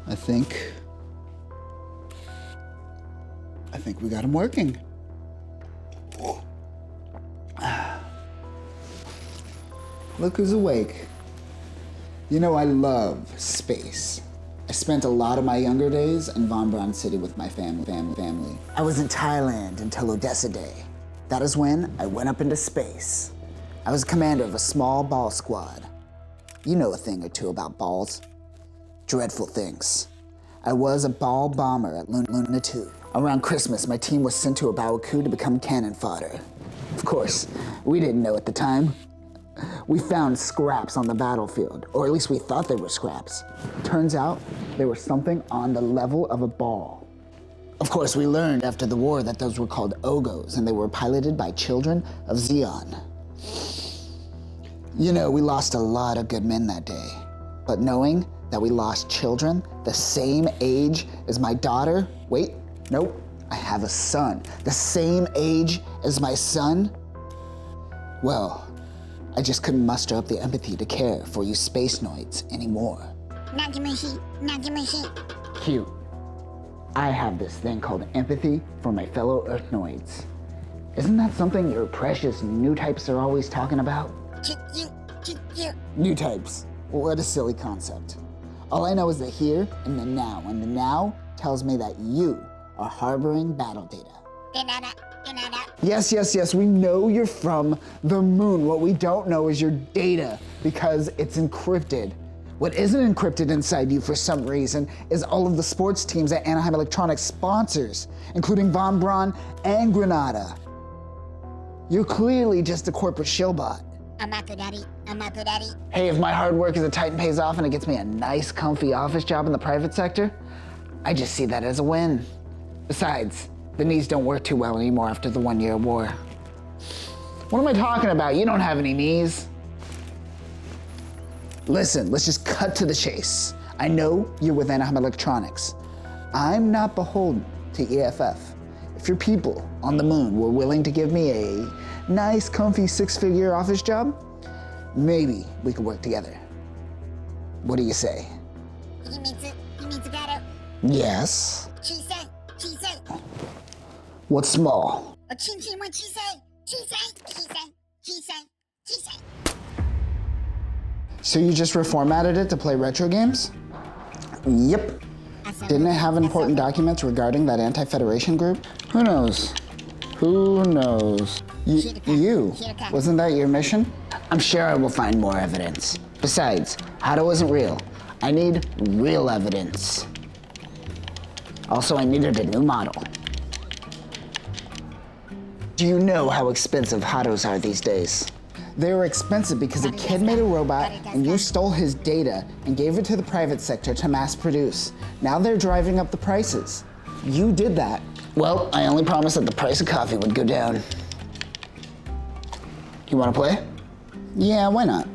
I think we got him working. Look who's awake. You know, I love space. I spent a lot of my younger days in Von Braun City with my family. I was in Thailand until Odessa Day. That is when I went up into space. I was commander of a small ball squad. You know a thing or two about balls. Dreadful things. I was a ball bomber at Luna 2. Around Christmas, my team was sent to Abawaku to become cannon fodder. Of course, we didn't know at the time. We found scraps on the battlefield, or at least we thought they were scraps. Turns out, they were something on the level of a ball. Of course, we learned after the war that those were called Ogos, and they were piloted by children of Zeon. You know, we lost a lot of good men that day, but knowing that we lost children the same age as my daughter, wait, nope, I have a son, the same age as my son, well, I just couldn't muster up the empathy to care for you space noids anymore. Cute. I have this thing called empathy for my fellow Earthnoids. Isn't that something your precious new types are always talking about? New types. What a silly concept. All I know is the here and the now, and the now tells me that you are harboring battle data. Yes, we know you're from the moon. What we don't know is your data, because it's encrypted. What isn't encrypted inside you for some reason is all of the sports teams that Anaheim Electronics sponsors, including Von Braun and Granada. You're clearly just a corporate shillbot. Hey, if my hard work as a Titan pays off and it gets me a nice, comfy office job in the private sector, I just see that as a win. Besides, the knees don't work too well anymore after the 1-year war. What am I talking about? You don't have any knees. Listen, let's just cut to the chase. I know you're with Anaheim Electronics. I'm not beholden to EFF. If your people on the moon were willing to give me a nice, comfy 6-figure office job, maybe we could work together. What do you say? Yes. What's small? So you just reformatted it to play retro games? Yep. Didn't it have important documents regarding that anti-federation group? Who knows? Who knows? You? Wasn't that your mission? I'm sure I will find more evidence. Besides, Haro isn't real. I need real evidence. Also, I needed a new model. Do you know how expensive Haros are these days? They were expensive because a kid made a robot and you stole his data and gave it to the private sector to mass produce. Now they're driving up the prices. You did that. Well, I only promised that the price of coffee would go down. You wanna play? Yeah, why not?